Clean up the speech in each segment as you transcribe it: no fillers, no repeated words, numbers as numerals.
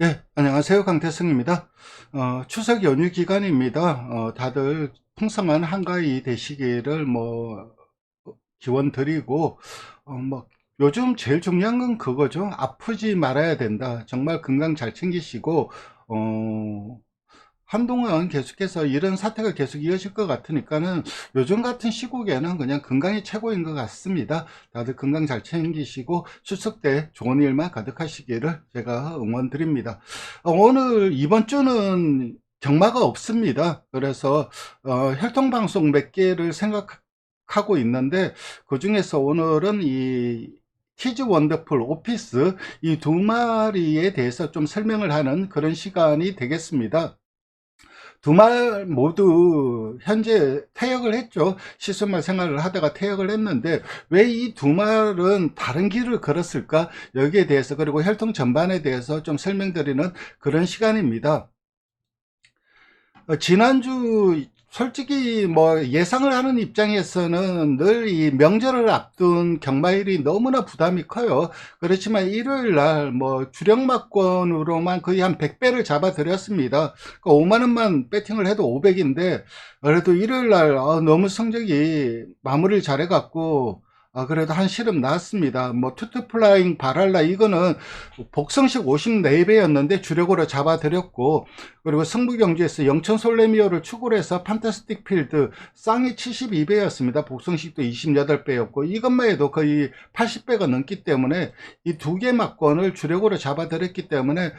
예, 안녕하세요. 강태승입니다. 추석 연휴 기간입니다. 다들 풍성한 한가위 되시기를 기원 드리고, 요즘 제일 중요한 건 그거죠. 아프지 말아야 된다. 정말 건강 잘 챙기시고, 어, 한동안 계속해서 이런 사태가 계속 이어질 것 같으니까는 요즘 같은 시국에는 그냥 건강이 최고인 것 같습니다. 다들 건강 잘 챙기시고 추석 때 좋은 일만 가득하시기를 제가 응원드립니다. 오늘 이번 주는 경마가 없습니다. 그래서 혈통방송 몇 개를 생각하고 있는데 그 중에서 오늘은 이 키즈 원더풀 오피스 이 두 마리에 대해서 좀 설명을 하는 그런 시간이 되겠습니다. 두 말 모두 현재 퇴역을 했죠. 시스말 생활을 하다가 퇴역을 했는데 왜 이 두 말은 다른 길을 걸었을까? 여기에 대해서 그리고 혈통 전반에 대해서 좀 설명드리는 그런 시간입니다. 지난주 솔직히 예상을 하는 입장에서는 늘 이 명절을 앞둔 경마일이 너무나 부담이 커요. 그렇지만 일요일 날 주력막권으로만 거의 한 100배를 잡아드렸습니다. 그러니까 5만 원만 배팅을 해도 500인데 그래도 일요일 날 너무 성적이 마무리를 잘해 갖고 그래도 한 시름 나왔습니다. 투투플라잉 바랄라 이거는 복성식 54배였는데 주력으로 잡아드렸고, 그리고 승부경주에서 영천 솔레미오를 축으로 해서 판타스틱 필드 쌍이 72배였습니다. 복성식도 28배였고 이것만 해도 거의 80배가 넘기 때문에 이 두 개 막권을 주력으로 잡아드렸기 때문에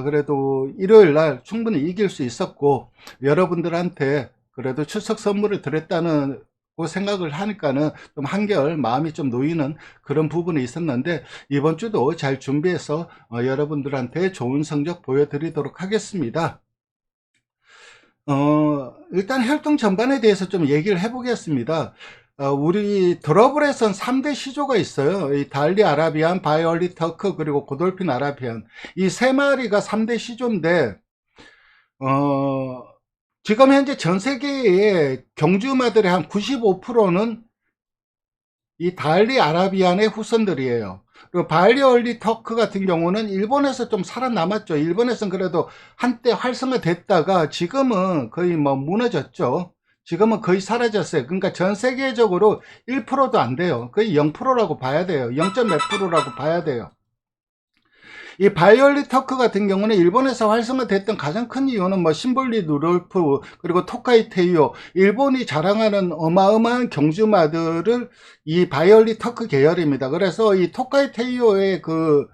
그래도 일요일 날 충분히 이길 수 있었고, 여러분들한테 그래도 추석 선물을 드렸다는 생각을 하니까는 좀 한결 마음이 좀 놓이는 그런 부분이 있었는데, 이번 주도 잘 준비해서 여러분들한테 좋은 성적 보여드리도록 하겠습니다. 일단 혈통 전반에 대해서 좀 얘기를 해보겠습니다. 우리 드러블에선 3대 시조가 있어요. 이 달리 아라비안, 바이올리 터크, 그리고 고돌핀 아라비안. 이 세 마리가 3대 시조인데, 어, 지금 현재 전 세계의 경주마들의 한 95%는 이 달리 아라비안의 후손들이에요. 그리고 바이올리 얼리 터크 같은 경우는 일본에서 좀 살아남았죠. 일본에서는 그래도 한때 활성화됐다가 지금은 거의 무너졌죠. 지금은 거의 사라졌어요. 그러니까 전 세계적으로 1%도 안 돼요. 거의 0%라고 봐야 돼요. 0. 몇 프로라고 봐야 돼요. 이 바이올리 터크 같은 경우는 일본에서 활성화됐던 가장 큰 이유는 심볼리 누돌프 그리고 토카이 테이오, 일본이 자랑하는 어마어마한 경주마들을 이 바이올리 터크 계열입니다. 그래서 이 토카이 테이오의 그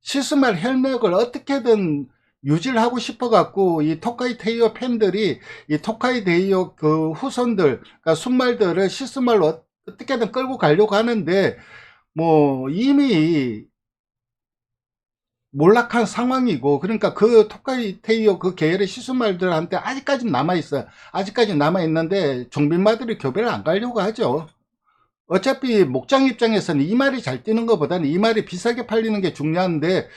시스말 혈맥을 어떻게든 유지를 하고 싶어 갖고 이 토카이 테이오 팬들이 이 토카이 테이오 그 후손들, 그러니까 순말들을 시스말로 어떻게든 끌고 가려고 하는데 이미 몰락한 상황이고, 그러니까 그 토카이테이오 그 계열의 시스말들한테 아직까지 남아있어요. 아직까지 남아있는데 종빈마들이 교배를 안 가려고 하죠. 어차피 목장 입장에서는 이 말이 잘 뛰는 것보다는 이 말이 비싸게 팔리는 게 중요한데,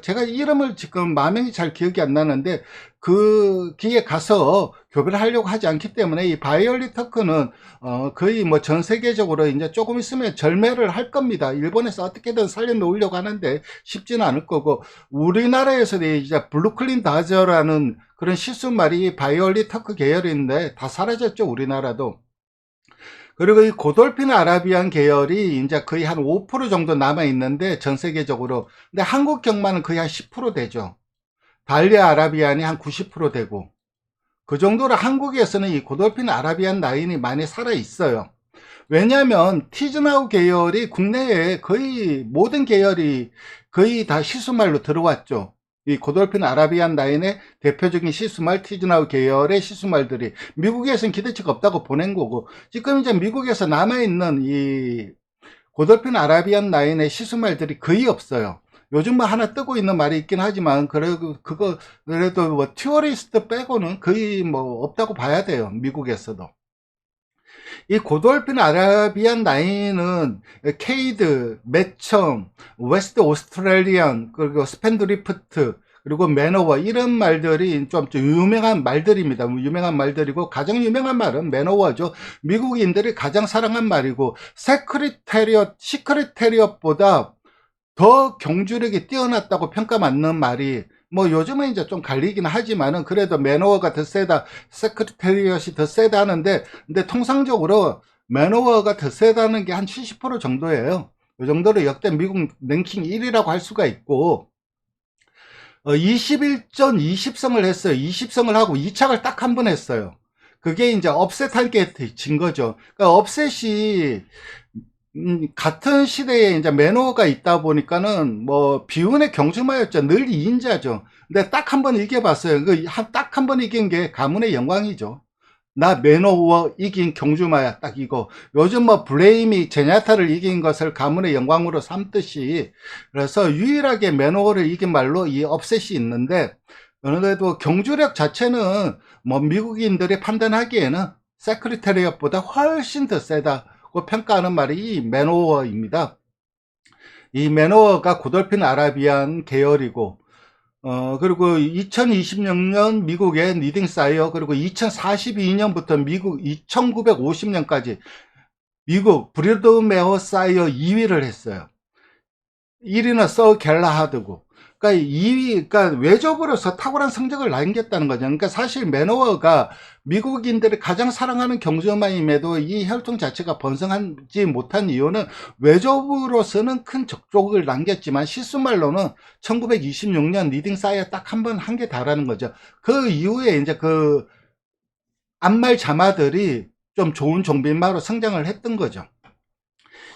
제가 이름을 지금 마명이 잘 기억이 안 나는데 그 기에 가서 교배를 하려고 하지 않기 때문에 이 바이올리 터크는 거의 전 세계적으로 이제 조금 있으면 절매를 할 겁니다. 일본에서 어떻게든 살려놓으려고 하는데 쉽지는 않을 거고, 우리나라에서 이제 블루클린 다저라는 그런 시스말이 바이올리 터크 계열인데 다 사라졌죠, 우리나라도. 그리고 이 고돌핀 아라비안 계열이 이제 거의 한 5% 정도 남아 있는데 전 세계적으로. 근데 한국 경마는 거의 한 10% 되죠. 달리 아라비안이 한 90% 되고. 그 정도로 한국에서는 이 고돌핀 아라비안 라인이 많이 살아 있어요. 왜냐하면 티즈나우 계열이 국내에 거의 모든 계열이 거의 다 시스말로 들어왔죠. 이 고돌핀 아라비안 라인의 대표적인 시스말 티즈나우 계열의 시스말들이 미국에서는 기대치가 없다고 보낸 거고, 지금 이제 미국에서 남아있는 이 고돌핀 아라비안 라인의 시스말들이 거의 없어요. 요즘 하나 뜨고 있는 말이 있긴 하지만 그래도 튜어리스트 빼고는 거의 없다고 봐야 돼요, 미국에서도. 이 고돌핀 아라비안 라인은 케이드, 매청, 웨스트 오스트레일리안, 그리고 스펜드리프트, 그리고 매너워, 이런 말들이 좀 유명한 말들입니다. 유명한 말들이고, 가장 유명한 말은 매너워죠. 미국인들이 가장 사랑한 말이고, 시크릿 테리엇보다 더 경주력이 뛰어났다고 평가받는 말이 뭐 요즘은 이제 좀 갈리긴 하지만은 그래도 매너워가 더 세다, 세크리테리엇이 더 세다 하는데, 근데 통상적으로 매너워가 더 세다는 게 한 70% 정도예요. 이 정도로 역대 미국 랭킹 1위라고 할 수가 있고, 21전 20승을 했어요. 20승을 하고 2착을 딱 한 번 했어요. 그게 이제 업셋할 게 진 거죠. 그러니까 업셋이 같은 시대에 이제 매너가 있다 보니까는 뭐 비운의 경주마였죠. 늘 2인자죠. 근데 딱 한 번 이겨봤어요. 딱 한 번 이긴 게 가문의 영광이죠. 나 매너워 이긴 경주마야, 딱 이거. 요즘 뭐 블레임이 제냐타를 이긴 것을 가문의 영광으로 삼듯이, 그래서 유일하게 매너워를 이긴 말로 이 업셋이 있는데, 그런데도 경주력 자체는 뭐 미국인들이 판단하기에는 세크리테리엇보다 훨씬 더 세다고 평가하는 말이 이 매너워입니다. 이 매너워가 고돌핀 아라비안 계열이고, 그리고 2026년 미국의 리딩 사이어, 그리고 2042년부터 미국 2950년까지 미국 브리드 메어 사이어 2위를 했어요. 1위는 서 갤라하드고. 그러니까 2위, 그러니까 외적으로서 탁월한 성적을 남겼다는 거죠. 그러니까 사실 매너워가 미국인들이 가장 사랑하는 경주마임에도 이 혈통 자체가 번성하지 못한 이유는 외적으로서는 큰 적족을 남겼지만 실수말로는 1926년 리딩 사이어 딱 한 번 한 게 다라는 거죠. 그 이후에 이제 그 암말 자마들이 좀 좋은 종빈마로 성장을 했던 거죠.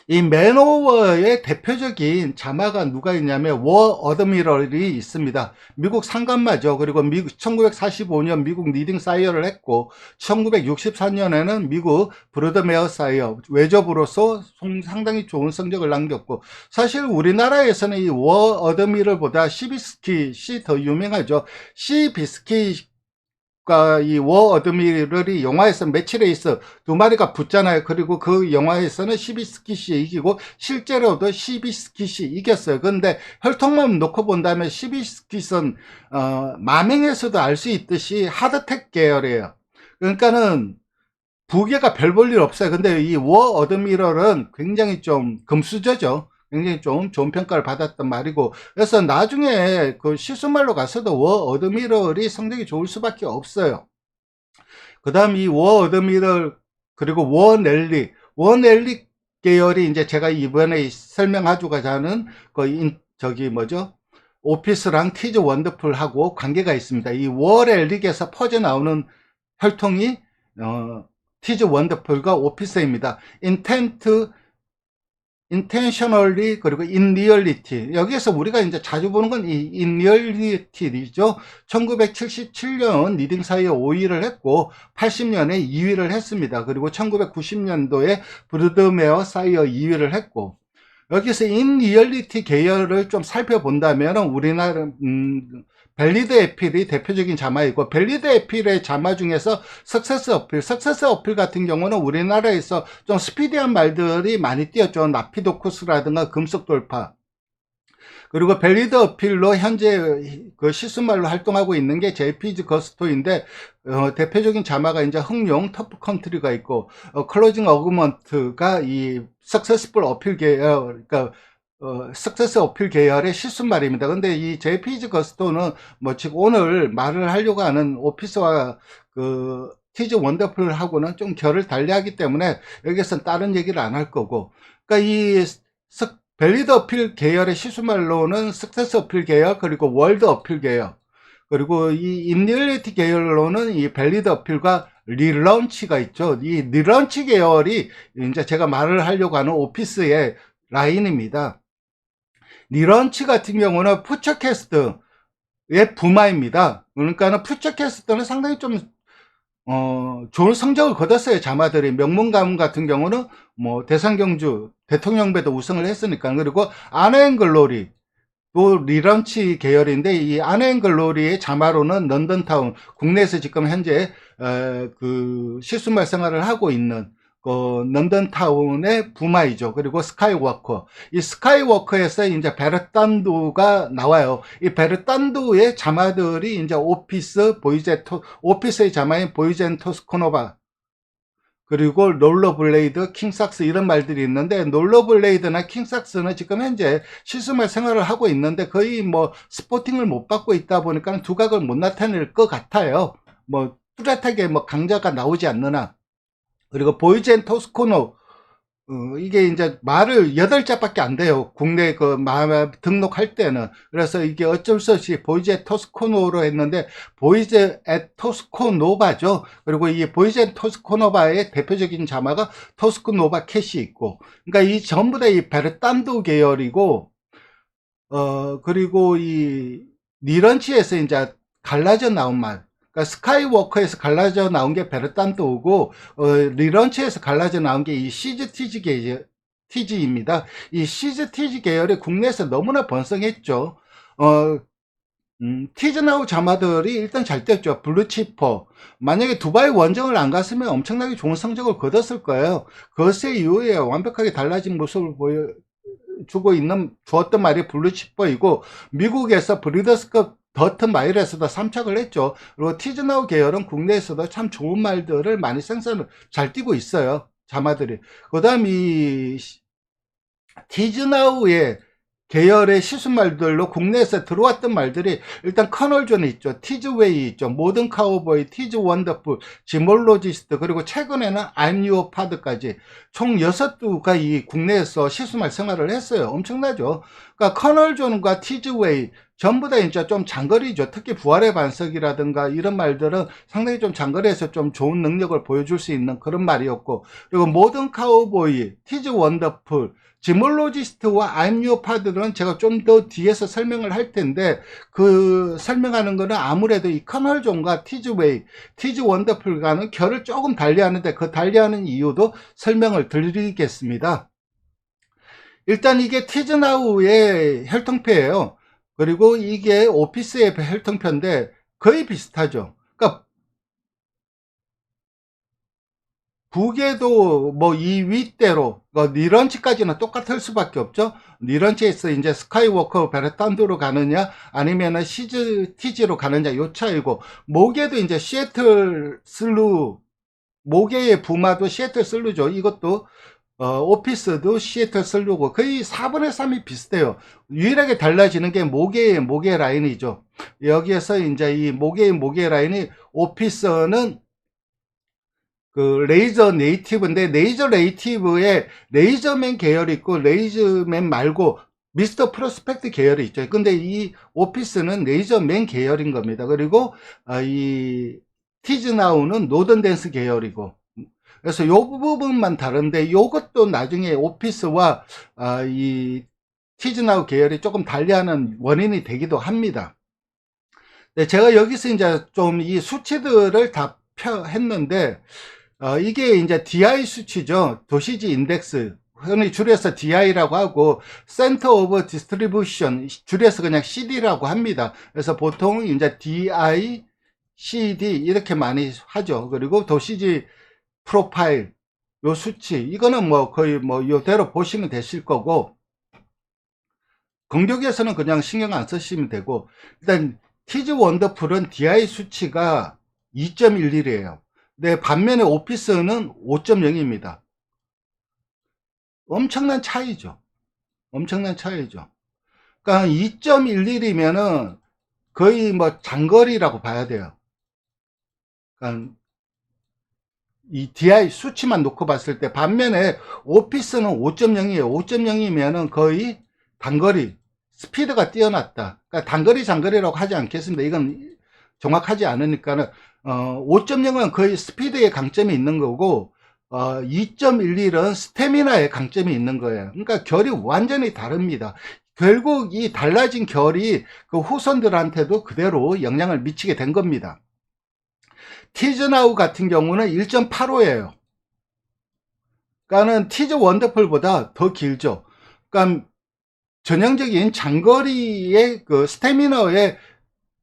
이 맨오버의 대표적인 자마가 누가 있냐면 워 어드미럴이 있습니다. 미국 상간마죠. 그리고 1945년 미국 리딩 사이어를 했고 1964년에는 미국 브로드메어 사이어 외접으로서 상당히 좋은 성적을 남겼고, 사실 우리나라에서는 이 워 어드미럴보다 시비스킷이 더 유명하죠. 시비스킷 이 워 어드미럴이 영화에서 매치레이스 두 마리가 붙잖아요. 그리고 그 영화에서는 시비스킷이 이기고 실제로도 시비스킷이 이겼어요. 그런데 혈통만 놓고 본다면 시비스킷은 마맹에서도 알 수 있듯이 하드텍 계열이에요. 그러니까는 부계가 별 볼 일 없어요. 근데 이 워 어드미럴은 굉장히 좀 금수저죠. 굉장히 좀 좋은 평가를 받았던 말이고, 그래서 나중에 그 실수말로 가서도 워 어드미럴이 성적이 좋을 수밖에 없어요. 그 다음 이 워 어드미럴, 그리고 워 넬리 계열이 이제 제가 이번에 설명하고자 하는 저기 뭐죠? 오피스랑 티즈 원더풀하고 관계가 있습니다. 이 워 넬릭에서 퍼져 나오는 혈통이 티즈 원더풀과 오피스입니다. intentionally, 그리고 in reality. 여기에서 우리가 이제 자주 보는 건 이 in reality죠. 1977년 리딩 사이어 5위를 했고 80년에 2위를 했습니다. 그리고 1990년도에 브루드메어 사이어 2위를 했고, 여기서 in reality 계열을 좀 살펴본다면 우리나라 밸리드 에필이 대표적인 자마이고, 밸리드 에필의 자마 중에서 석세스 어필 같은 경우는 우리나라에서 좀 스피디한 말들이 많이 뛰었죠. 나피도쿠스라든가 금속돌파. 그리고 밸리드 어필로 현재 그 실수말로 활동하고 있는 게 JPG 거스토인데, 대표적인 자마가 이제 흥룡 터프 컨트리가 있고, 클로징 어그먼트가 이 석세스풀 어필 계열, 그러니까 석세스 어필 계열의 실수말입니다. 근데 이 JPG 거스토는 뭐 지금 오늘 말을 하려고 하는 오피스와 그 티즈 원더풀하고는 좀 결을 달리하기 때문에 여기서는 다른 얘기를 안 할 거고, 그러니까 이 밸리드 어필 계열의 실수말로는 석세스 어필 계열, 그리고 월드 어필 계열, 그리고 이 인리얼리티 계열로는 이 밸리드 어필과 리런치가 있죠. 이 리런치 계열이 이제 제가 말을 하려고 하는 오피스의 라인입니다. 리런치 같은 경우는 푸처캐스트의 부마입니다. 그러니까 푸처캐스트는 상당히 좀 좋은 성적을 거뒀어요. 자마들이. 명문 가문 같은 경우는 뭐 대상경주 대통령배도 우승을 했으니까. 그리고 아네앤글로리 또 리런치 계열인데, 이 아네앤글로리의 자마로는 런던타운, 국내에서 지금 현재 그 실수말 생활을 하고 있는 런던타운의 부마이죠. 그리고 스카이워커. 이 스카이워커에서 이제 베르탄두가 나와요. 이 베르탄두의 자마들이 이제 오피스의 자마인 보이젠 토스코노바, 그리고 롤러블레이드, 킹삭스 이런 말들이 있는데, 롤러블레이드나 킹삭스는 지금 현재 실수말 생활을 하고 있는데 거의 뭐 스포팅을 못 받고 있다 보니까 두각을 못 나타낼 것 같아요. 뭐 뚜렷하게 뭐 강자가 나오지 않는 한. 그리고 보이젠 토스코노, 이게 이제 말을 8자밖에 안 돼요. 국내 그 등록할 때는. 그래서 이게 어쩔 수 없이 보이제 토스코노로 했는데, 보이제 에 토스코노바죠. 그리고 이 보이제 토스코노바의 대표적인 자마가 토스코노바 캣이 있고, 그러니까 이 전부 다 이 베르탄도 계열이고, 그리고 이 니런치에서 이제 갈라져 나온 말. 그러니까 스카이워커에서 갈라져 나온 게 베르탄도고, 리런치에서 갈라져 나온 게 이 시즈 티지 계열, 티지입니다. 이 시즈 티지 계열이 국내에서 너무나 번성했죠. 티즈나우 자마들이 일단 잘 뛰었죠. 블루치퍼. 만약에 두바이 원정을 안 갔으면 엄청나게 좋은 성적을 거뒀을 거예요. 그것의 이후에 완벽하게 달라진 모습을 주었던 말이 블루치퍼이고, 미국에서 브리더스컵 더튼 마일에서도 3착을 했죠. 그리고 티즈나우 계열은 국내에서도 참 좋은 말들을 많이 생산을 잘 띄고 있어요. 자마들이. 그 다음 이 티즈나우의 계열의 시수말들로 국내에서 들어왔던 말들이 일단 커널존이 있죠. 티즈웨이 있죠. 모던 카우보이, 티즈 원더풀, 지몰로지스트, 그리고 최근에는 I'm Your Father까지 총 6두가 이 국내에서 시수말 생활을 했어요. 엄청나죠. 그러니까 커널존과 티즈웨이 전부 다 진짜 좀 장거리죠. 특히 부활의 반석이라든가 이런 말들은 상당히 좀 장거리에서 좀 좋은 능력을 보여줄 수 있는 그런 말이었고, 그리고 모던 카우보이, 티즈 원더풀, 지몰로지스트와 I'm Your Father는 제가 좀 더 뒤에서 설명을 할 텐데, 그 설명하는 거는 아무래도 이 커널존과 티즈웨이, 티즈 원더풀과는 결을 조금 달리하는데, 그 달리하는 이유도 설명을 드리겠습니다. 일단 이게 티즈나우의 혈통표예요. 그리고 이게 오피스의 혈통표인데 거의 비슷하죠. 그러니까 북에도 뭐 이 윗대로 니런치까지는 똑같을 수밖에 없죠. 니런치에서 이제 스카이워커 베르탄도로 가느냐 아니면은 시즈 티지로 가느냐 요 차이고, 모계도 이제 시애틀 슬루, 모계의 부마도 시애틀 슬루죠. 이것도 오피스도 시애틀 슬루고 거의 4분의 3이 비슷해요. 유일하게 달라지는 게 모계의 모계 라인이죠. 여기에서 이제 이 모계의 모계 라인이, 오피스는 그 레이저 네이티브인데, 레이저 네이티브에 레이저맨 계열이 있고 레이저맨 말고 미스터 프로스펙트 계열이 있죠. 근데 이 오피스는 레이저맨 계열인 겁니다. 그리고 이 티즈나우는 노던 댄스 계열이고, 그래서 요 부분만 다른데 요것도 나중에 오피스와 이 티즈나우 계열이 조금 달리하는 원인이 되기도 합니다. 네, 제가 여기서 이제 좀 이 수치들을 다 했는데, 이게 이제 DI 수치죠. 도시지 인덱스. 흔히 줄여서 DI라고 하고, Center of Distribution, 줄여서 그냥 CD라고 합니다. 그래서 보통 이제 DI, CD 이렇게 많이 하죠. 그리고 도시지 프로파일, 요 수치, 이거는 뭐 거의 뭐 요대로 보시면 되실 거고, 공격에서는 그냥 신경 안 쓰시면 되고, 일단 티즈 원더풀은 DI 수치가 2.11이에요. 근데 반면에 오피스는 5.0입니다. 엄청난 차이죠. 엄청난 차이죠. 그러니까 2.11이면은 거의 뭐 장거리라고 봐야 돼요. 그러니까 이 DI 수치만 놓고 봤을 때, 반면에 오피스는 5.0이에요. 5.0이면은 거의 단거리, 스피드가 뛰어났다. 그러니까 단거리 장거리라고 하지 않겠습니다. 이건 정확하지 않으니까는 5.0은 거의 스피드의 강점이 있는 거고, 2.11은 스태미나의 강점이 있는 거예요. 그러니까 결이 완전히 다릅니다. 결국 이 달라진 결이 그 후손들한테도 그대로 영향을 미치게 된 겁니다. 티즈나우 같은 경우는 1.85예요. 그러니까는 티즈 원더풀보다 더 길죠. 그러니까 전형적인 장거리의 그 스태미너의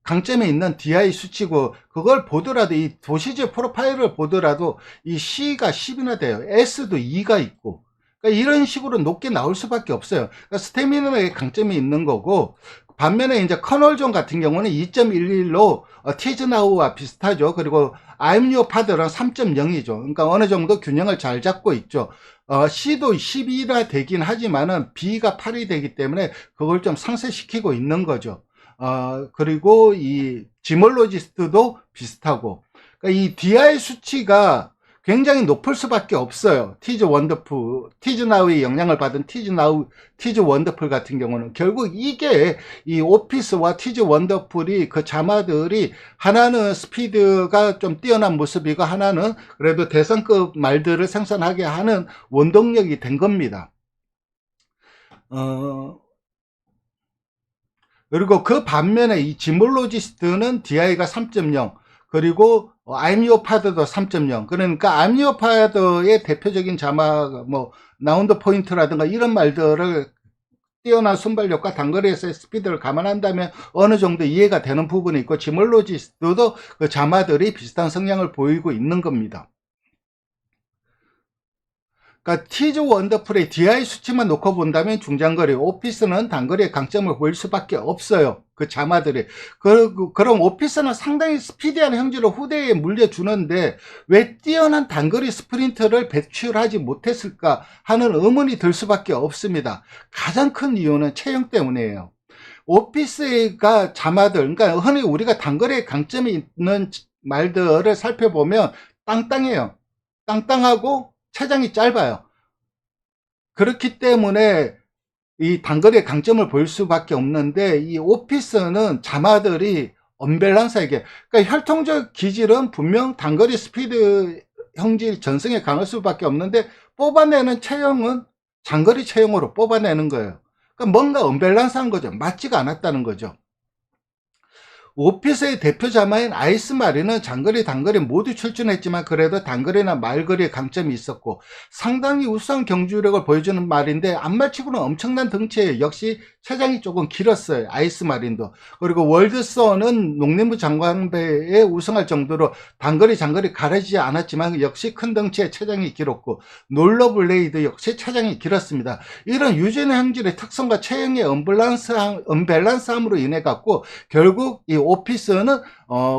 강점이 있는 DI 수치고, 그걸 보더라도 이 도시지 프로파일을 보더라도 이 C가 10이나 돼요. S도 2가 있고. 그러니까 이런 식으로 높게 나올 수밖에 없어요. 그러니까 스태미너의 강점이 있는 거고, 반면에 이제 커널존 같은 경우는 2.11로 티즈나우와 비슷하죠. 그리고 I'm Your Father는 3.0이죠. 그러니까 어느 정도 균형을 잘 잡고 있죠. C도 12라 되긴 하지만은 B가 8이 되기 때문에 그걸 좀 상쇄시키고 있는 거죠. 그리고 이 지몰로지스트도 비슷하고, 그러니까 이 DI 수치가 굉장히 높을 수밖에 없어요. 티즈 원더풀, 티즈나우의 영향을 받은 티즈 원더풀 같은 경우는 결국 이게 이 오피스와 티즈 원더풀이 그 자마들이 하나는 스피드가 좀 뛰어난 모습이고 하나는 그래도 대성급 말들을 생산하게 하는 원동력이 된 겁니다. 그리고 그 반면에 이 지몰로지스트는 DI가 3.0, 그리고 I'm Your Father도 3.0. 그러니까 I'm Your Father의 대표적인 자막, 뭐 라운드 포인트라든가 이런 말들을 뛰어난 순발력과 단거리에서의 스피드를 감안한다면 어느 정도 이해가 되는 부분이 있고, 지몰로지스트도 그 자마들이 비슷한 성향을 보이고 있는 겁니다. 그러니까 티즈 원더풀의 DI 수치만 놓고 본다면 중장거리, 오피스는 단거리의 강점을 보일 수밖에 없어요. 그 자마들이. 그럼 오피스는 상당히 스피디한 형질을 후대에 물려주는데 왜 뛰어난 단거리 스프린트를 배출하지 못했을까 하는 의문이 들 수밖에 없습니다. 가장 큰 이유는 체형 때문이에요. 오피스가 자마들, 그러니까 흔히 우리가 단거리에 강점이 있는 말들을 살펴보면 땅땅해요. 땅땅하고 체장이 짧아요. 그렇기 때문에 이 단거리의 강점을 보일 수밖에 없는데, 이 오피스는 자마들이 언밸런스하게, 그러니까 혈통적 기질은 분명 단거리 스피드 형질 전승에 강할 수밖에 없는데 뽑아내는 체형은 장거리 체형으로 뽑아내는 거예요. 그러니까 뭔가 언밸런스한 거죠. 맞지가 않았다는 거죠. 오피스의 대표 자마인 아이스마린은 장거리 단거리 모두 출전했지만 그래도 단거리나 말거리에 강점이 있었고 상당히 우수한 경주력을 보여주는 말인데 안말치고는 엄청난 덩치에 역시 체장이 조금 길었어요. 아이스마린도. 그리고 월드선은 농림부 장관배에 우승할 정도로 단거리 장거리 가려지지 않았지만 역시 큰 덩치에 체장이 길었고, 놀러블레이드 역시 체장이 길었습니다. 이런 유전 형질의 특성과 체형의 언밸런스함으로 인해 갖고 결국 이 오피스는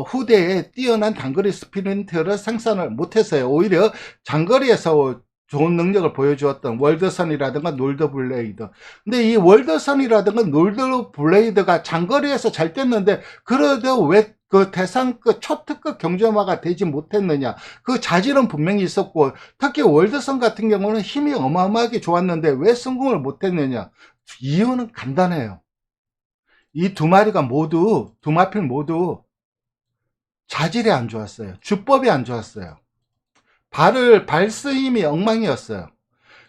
후대에 뛰어난 단거리 스프린트를 생산을 못했어요. 오히려 장거리에서 좋은 능력을 보여주었던 월드선이라든가 놀더블레이드. 근데 이 월드선이라든가 놀더블레이드가 장거리에서 잘 뛰었는데 그래도 왜 그 대상급 초특급 경주마가 되지 못했느냐, 그 자질은 분명히 있었고 특히 월드선 같은 경우는 힘이 어마어마하게 좋았는데 왜 성공을 못했느냐. 이유는 간단해요. 이 두 마리가 모두, 두 마필 모두 자질이 안 좋았어요. 주법이 안 좋았어요. 발 쓰임이 엉망이었어요.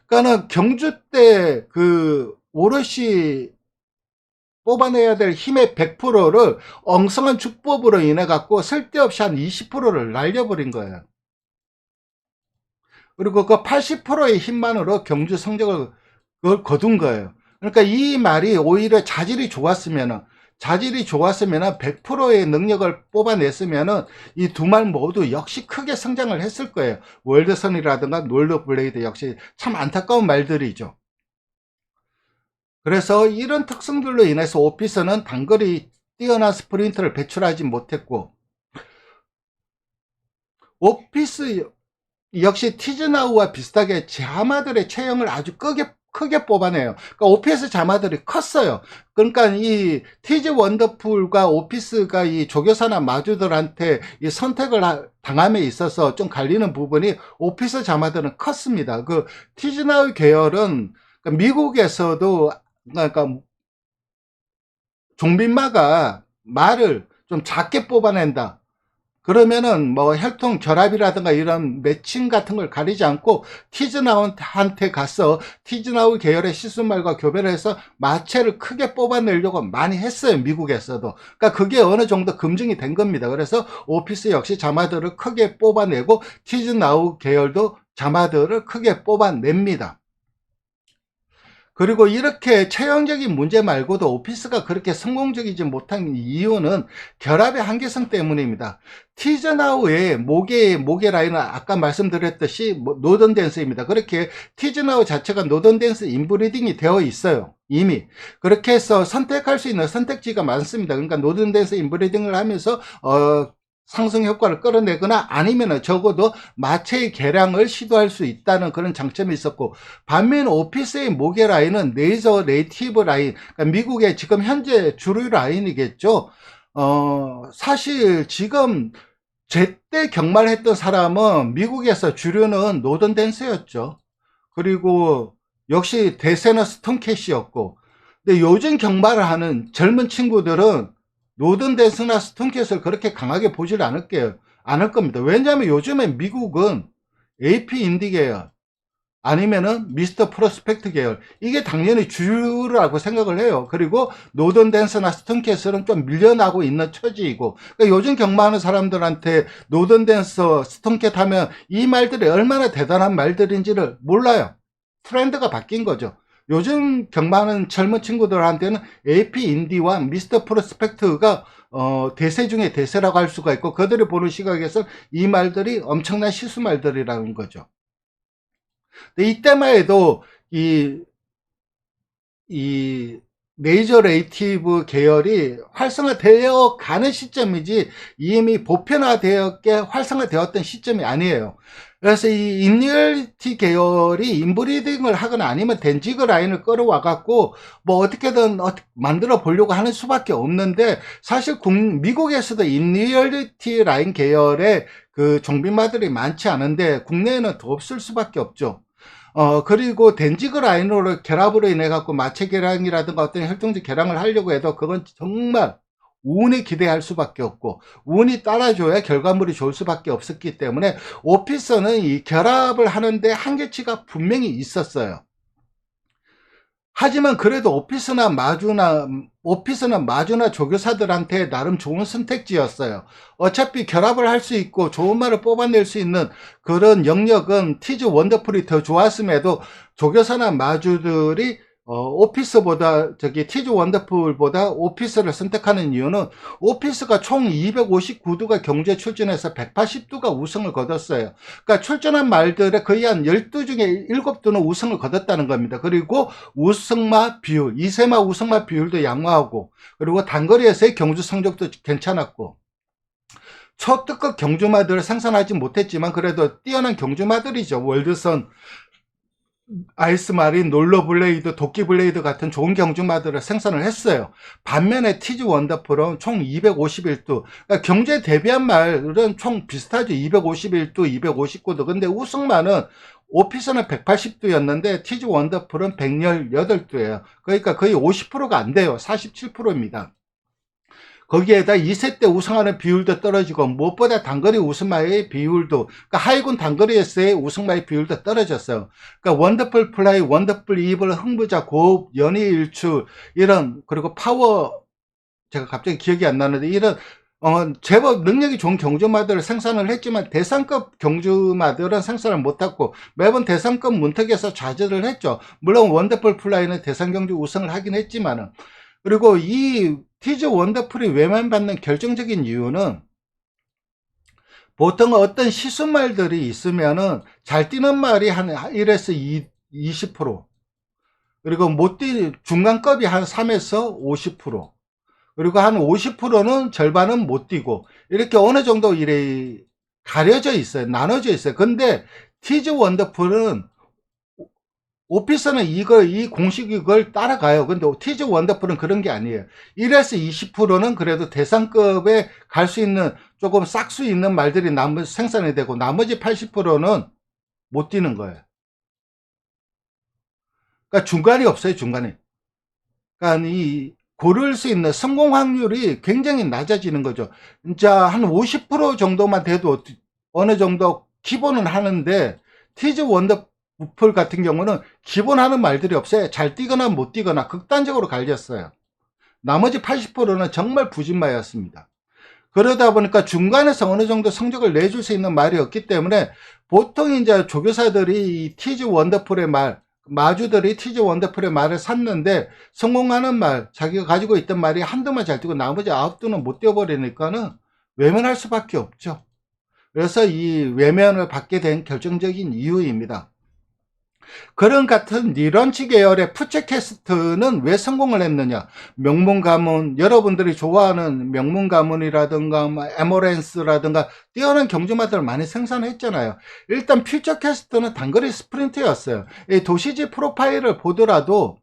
그러니까는 경주 때 그 오롯이 뽑아내야 될 힘의 100%를 엉성한 주법으로 인해 갖고 쓸데없이 한 20%를 날려버린 거예요. 그리고 그 80%의 힘만으로 경주 성적을 거둔 거예요. 그러니까 이 말이 오히려 자질이 좋았으면 100%의 능력을 뽑아냈으면 이 두 말 모두 역시 크게 성장을 했을 거예요. 월드선이라든가 놀더블레이드 역시 참 안타까운 말들이죠. 그래서 이런 특성들로 인해서 오피스는 단거리 뛰어난 스프린트를 배출하지 못했고, 오피스 역시 티즈나우와 비슷하게 자마들의 체형을 아주 크게 뽑아내요. 그러니까 오피스 자마들이 컸어요. 그러니까 이 티즈 원더풀과 오피스가 이 조교사나 마주들한테 이 선택을 당함에 있어서 좀 갈리는 부분이 오피스 자마들은 컸습니다. 그 티즈나우 계열은 미국에서도, 그러니까 종빈마가 말을 좀 작게 뽑아낸다 그러면은 뭐 혈통 결합이라든가 이런 매칭 같은 걸 가리지 않고 티즈나우한테 가서 티즈나우 계열의 시스말과 교배를 해서 마체를 크게 뽑아내려고 많이 했어요. 미국에서도. 그러니까 그게 어느 정도 검증이 된 겁니다. 그래서 오피스 역시 자마들을 크게 뽑아내고 티즈나우 계열도 자마들을 크게 뽑아냅니다. 그리고 이렇게 체형적인 문제 말고도 오피스가 그렇게 성공적이지 못한 이유는 결합의 한계성 때문입니다. 티즈나우의 목의 라인은 아까 말씀드렸듯이 노던 댄스입니다. 그렇게 티즈나우 자체가 노던 댄스 인브리딩이 되어 있어요. 이미. 그렇게 해서 선택할 수 있는 선택지가 많습니다. 그러니까 노든댄스 인브리딩을 하면서 상승 효과를 끌어내거나 아니면은 적어도 마체의 개량을 시도할 수 있다는 그런 장점이 있었고, 반면 오피스의 모계 라인은 네이저 네이티브 라인, 그러니까 미국의 지금 현재 주류 라인이겠죠. 사실 지금 제때 경말했던 사람은 미국에서 주류는 노던 댄스였죠. 그리고 역시 대세는 스톤캐시였고, 근데 요즘 경마를 하는 젊은 친구들은 노던 댄스나 스톤캐시를 그렇게 강하게 보질 않을 겁니다. 왜냐하면 요즘에 미국은 AP 인디 계열 아니면은 미스터 프로스펙트 계열, 이게 당연히 주류라고 생각을 해요. 그리고 노던 댄스나 스톤캐슬은 좀 밀려나고 있는 처지이고, 그러니까 요즘 경마하는 사람들한테 노던 댄스, 스톤캐 하면 이 말들이 얼마나 대단한 말들인지를 몰라요. 트렌드가 바뀐 거죠. 요즘 경마하는 젊은 친구들한테는 AP 인디와 미스터 프로스펙트가 대세 중에 대세라고 할 수가 있고, 그들이 보는 시각에서 이 말들이 엄청난 시수 말들이라는 거죠. 근데 이때만 해도 이 메이저 레이티브 계열이 활성화되어 가는 시점이지 이미 보편화되어 활성화되었던 시점이 아니에요. 그래서 이 인리얼티 계열이 인브리딩을 하거나 아니면 덴지그 라인을 끌어와 갖고 뭐 어떻게든 만들어 보려고 하는 수밖에 없는데, 사실 미국에서도 인리얼티 라인 계열의 그 종빈마들이 많지 않은데 국내에는 더 없을 수밖에 없죠. 그리고 덴지그 라인으로 결합으로 인해 갖고 마체 개량이라든가 어떤 혈통적 개량을 하려고 해도 그건 정말 운에 기대할 수밖에 없고, 운이 따라줘야 결과물이 좋을 수밖에 없었기 때문에 오피스는 이 결합을 하는데 한계치가 분명히 있었어요. 하지만 그래도 오피스는 마주나 조교사들한테 나름 좋은 선택지였어요. 어차피 결합을 할 수 있고 좋은 말을 뽑아낼 수 있는 그런 영역은 티즈 원더풀이 더 좋았음에도 조교사나 마주들이 오피스보다 티즈 원더풀보다 오피스를 선택하는 이유는 오피스가 총 259두가 경주에 출전해서 180두가 우승을 거뒀어요. 그러니까 출전한 말들의 거의 한 12 중에 7두는 우승을 거뒀다는 겁니다. 그리고 우승마 비율, 2세마 우승마 비율도 양호하고, 그리고 단거리에서의 경주 성적도 괜찮았고, 초특급 경주마들을 생산하지 못했지만 그래도 뛰어난 경주마들이죠. 월드선, 아이스마린, 롤러블레이드, 도끼블레이드 같은 좋은 경주마들을 생산을 했어요. 반면에 티즈 원더풀은 총 251두, 그러니까 경주에 대비한 말은 총 비슷하죠. 251두, 259두. 근데 우승마는 오피스는 180두였는데 티즈 원더풀은 118두예요. 그러니까 거의 50%가 안 돼요. 47%입니다. 거기에다 2세 때 우승하는 비율도 떨어지고, 무엇보다 단거리 우승마의 비율도, 그러니까 하이군 단거리에서의 우승마의 비율도 떨어졌어요. 그러니까 원더풀 플라이, 원더풀 이블, 흥부자, 고흡, 연이 일출, 이런, 그리고 파워, 제가 갑자기 기억이 안 나는데, 이런 제법 능력이 좋은 경주마들을 생산을 했지만 대상급 경주마들은 생산을 못했고, 매번 대상급 문턱에서 좌절을 했죠. 물론 원더풀 플라이는 대상경주 우승을 하긴 했지만은. 그리고 이 티즈 원더풀이 외면받는 결정적인 이유는, 보통 어떤 시수말들이 있으면은 잘 뛰는 말이 한 1에서 20%, 그리고 중간급이 한 3에서 50%, 그리고 한 50%는 절반은 못 뛰고, 이렇게 어느 정도 이래 가려져 있어요. 나눠져 있어요. 근데 티즈 원더풀은 오피스는 이 공식 이걸 따라가요. 근데 티즈 원더풀은 그런 게 아니에요. 1에서 20%는 그래도 대상급에 갈 수 있는 조금 싹수 있는 말들이 생산이 되고, 나머지 80%는 못 뛰는 거예요. 그러니까 중간이 없어요, 중간에. 그러니까 이 고를 수 있는 성공 확률이 굉장히 낮아지는 거죠. 진짜 한 50% 정도만 돼도 어느 정도 기본은 하는데, 티즈 원더풀 같은 경우는 기본하는 말들이 없어요. 잘 뛰거나 못 뛰거나 극단적으로 갈렸어요. 나머지 80%는 정말 부진마였습니다. 그러다 보니까 중간에서 어느 정도 성적을 내줄 수 있는 말이 없기 때문에, 보통 이제 조교사들이 티즈 원더풀의 마주들이 티즈 원더풀의 말을 샀는데, 성공하는 말, 자기가 가지고 있던 말이 한두만 잘 뛰고 나머지 9두는 못 뛰어버리니까는 외면할 수밖에 없죠. 그래서 이 외면을 받게 된 결정적인 이유입니다. 그런 같은 리런치 계열의 푸체캐스트는 왜 성공을 했느냐? 명문가문, 여러분들이 좋아하는 명문가문이라든가 에머랜스라든가 뛰어난 경주마들을 많이 생산했잖아요. 일단 퓨처캐스트는 단거리 스프린트였어요. 이 도시지 프로파일을 보더라도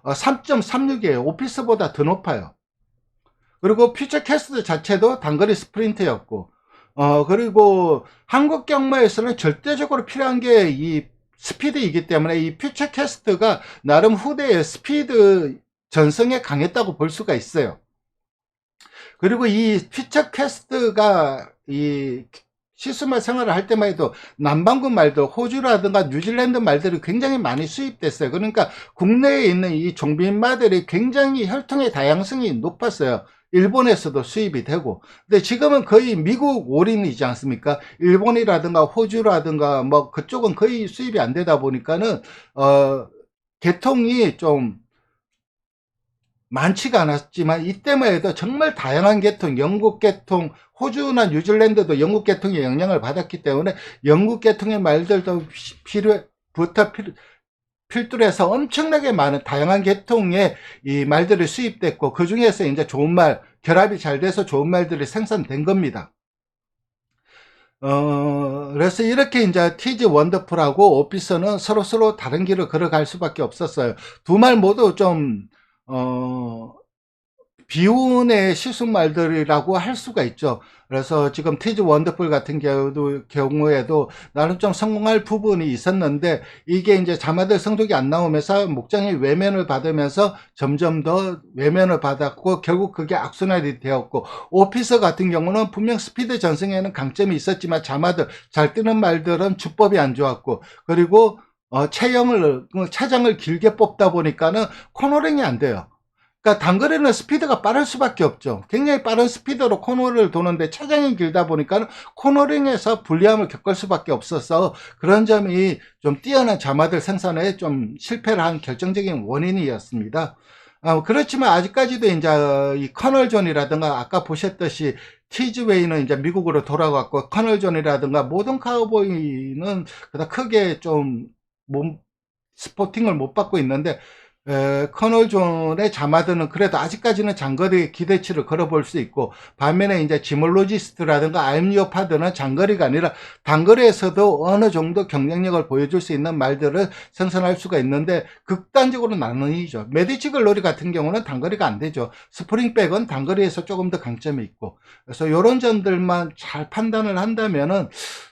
3.36이에요. 오피스보다 더 높아요. 그리고 퓨처캐스트 자체도 단거리 스프린트였고, 그리고 한국 경마에서는 절대적으로 필요한 게 이 스피드이기 때문에 이 퓨처캐스트가 나름 후대의 스피드 전성에 강했다고 볼 수가 있어요. 그리고 이 퓨처캐스트가 이 시스말 생활을 할 때만 해도 남반구 말들, 호주라든가 뉴질랜드 말들이 굉장히 많이 수입됐어요. 그러니까 국내에 있는 이 종빈마들이 굉장히 혈통의 다양성이 높았어요. 일본에서도 수입이 되고. 근데 지금은 거의 미국 올인이지 않습니까? 일본이라든가 호주라든가 뭐 그쪽은 거의 수입이 안 되다 보니까는 계통이 좀 많지가 않았지만 이때만 해도 정말 다양한 계통, 영국 계통, 호주나 뉴질랜드도 영국 계통의 영향을 받았기 때문에 영국 계통의 말들도 필두해서 엄청나게 많은 다양한 계통의 이 말들이 수입됐고, 그 중에서 이제 좋은 말, 결합이 잘 돼서 좋은 말들이 생산된 겁니다. 그래서 이렇게 이제 티즈 원더풀하고 오피서는 서로 다른 길을 걸어갈 수밖에 없었어요. 두 말 모두 좀, 비운의 시순말들이라고 할 수가 있죠. 그래서 지금 티즈 원더풀 같은 경우에도 나름 좀 성공할 부분이 있었는데, 이게 이제 자마들 성적이 안 나오면서 목장이 외면을 받으면서 점점 더 외면을 받았고, 결국 그게 악순환이 되었고, 오피서 같은 경우는 분명 스피드 전승에는 강점이 있었지만 자마들 잘 뜨는 말들은 주법이 안 좋았고, 그리고 차장을 길게 뽑다 보니까는 코너링이 안 돼요. 그러니까 단거리는 스피드가 빠를 수밖에 없죠. 굉장히 빠른 스피드로 코너를 도는데 차량이 길다 보니까 코너링에서 불리함을 겪을 수밖에 없어서 그런 점이 좀 뛰어난 자마들 생산에 좀 실패를 한 결정적인 원인이었습니다. 그렇지만 아직까지도 이제 이 커널존이라든가 아까 보셨듯이 티즈웨이는 이제 미국으로 돌아갔고, 커널존이라든가 모든 카우보이는 그다 크게 좀 스포팅을 못 받고 있는데, 커널 존의 자마드는 그래도 아직까지는 장거리 기대치를 걸어볼 수 있고, 반면에 이제 지몰로지스트라든가 아임리오파드는 장거리가 아니라 단거리에서도 어느 정도 경쟁력을 보여줄 수 있는 말들을 생산할 수가 있는데, 극단적으로 나누이죠. 메디치글로리 같은 경우는 단거리가 안 되죠. 스프링백은 단거리에서 조금 더 강점이 있고, 그래서 이런 점들만 잘 판단을 한다면은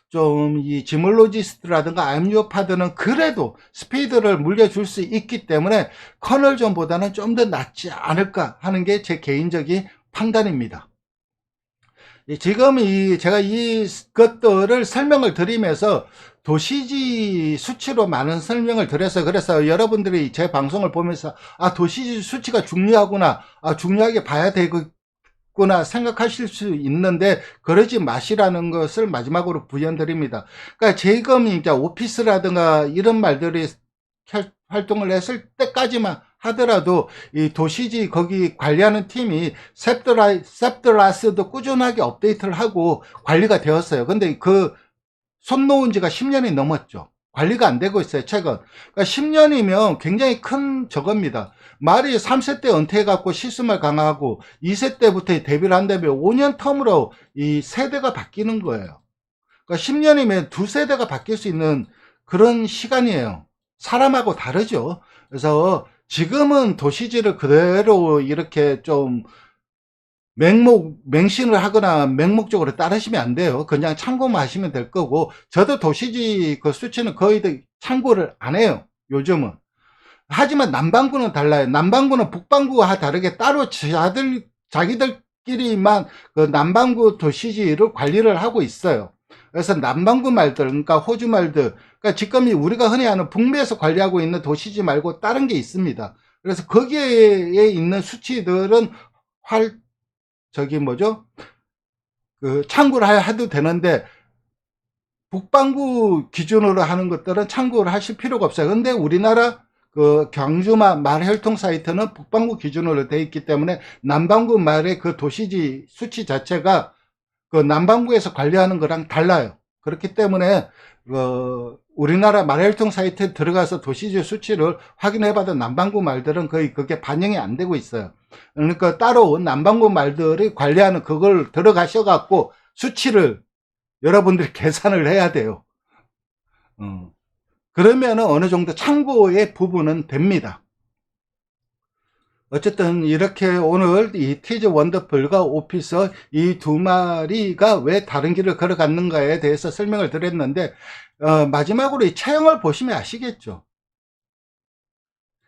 좀 이 지몰로지스트라든가 암리오파드는 그래도 스피드를 물려줄 수 있기 때문에 커널존보다는 좀 더 낫지 않을까 하는 게 제 개인적인 판단입니다. 지금 제가 이것들을 설명을 드리면서 도시지 수치로 많은 설명을 드려서, 그래서 여러분들이 제 방송을 보면서 도시지 수치가 중요하구나, 중요하게 봐야 되구나 생각하실 수 있는데, 그러지 마시라는 것을 마지막으로 부연드립니다. 그러니까 지금 이제 오피스라든가 이런 말들이 활동을 했을 때까지만 하더라도 이 도시지 거기 관리하는 팀이 셉드라스도 꾸준하게 업데이트를 하고 관리가 되었어요. 근데 그 손 놓은 지가 10년이 넘었죠. 관리가 안 되고 있어요, 최근. 그러니까 10년이면 굉장히 큰 저겁니다. 말이 3세 때 은퇴해갖고 시스말 강화하고 2세 때부터 데뷔를 한다면 5년 텀으로 이 세대가 바뀌는 거예요. 그러니까 10년이면 두 세대가 바뀔 수 있는 그런 시간이에요. 사람하고 다르죠. 그래서 지금은 도시지를 그대로 이렇게 좀 맹신을 하거나 맹목적으로 따르시면 안 돼요. 그냥 참고만 하시면 될 거고, 저도 도시지 그 수치는 거의 참고를 안 해요, 요즘은. 하지만 남반구는 달라요. 남반구는 북반구와 다르게 따로 자기들끼리만 그 남반구 도시지를 관리를 하고 있어요. 그래서 남반구 말들, 그러니까 호주 말들, 그러니까 지금 우리가 흔히 아는 북미에서 관리하고 있는 도시지 말고 다른 게 있습니다. 그래서 거기에 있는 수치들은 참고를 해도 되는데, 북반구 기준으로 하는 것들은 참고를 하실 필요가 없어요. 근데 우리나라 그 경주마 말 혈통 사이트는 북반구 기준으로 되어 있기 때문에 남반구 말의 그 도시지 수치 자체가 그 남반구에서 관리하는 거랑 달라요. 그렇기 때문에 우리나라 말혈통 사이트에 들어가서 도시지 수치를 확인해봐도 남반구 말들은 거의 그게 반영이 안 되고 있어요. 그러니까 따로 남반구 말들이 관리하는 그걸 들어가셔갖고 수치를 여러분들이 계산을 해야 돼요. 그러면 어느 정도 참고의 부분은 됩니다. 어쨌든 이렇게 오늘 이 티즈 원더풀과 오피서 이 두 마리가 왜 다른 길을 걸어갔는가에 대해서 설명을 드렸는데 마지막으로 이 체형을 보시면 아시겠죠.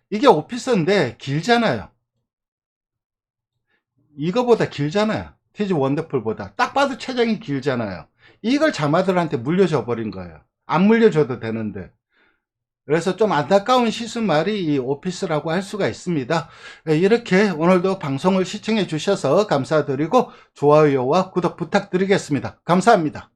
이게 오피서인데 길잖아요. 이거보다 길잖아요. 티즈 원더풀보다. 딱 봐도 체장이 길잖아요. 이걸 자마들한테 물려줘 버린 거예요. 안 물려줘도 되는데. 그래서 좀 안타까운 시스말이 이 오피스라고 할 수가 있습니다. 이렇게 오늘도 방송을 시청해 주셔서 감사드리고 좋아요와 구독 부탁드리겠습니다. 감사합니다.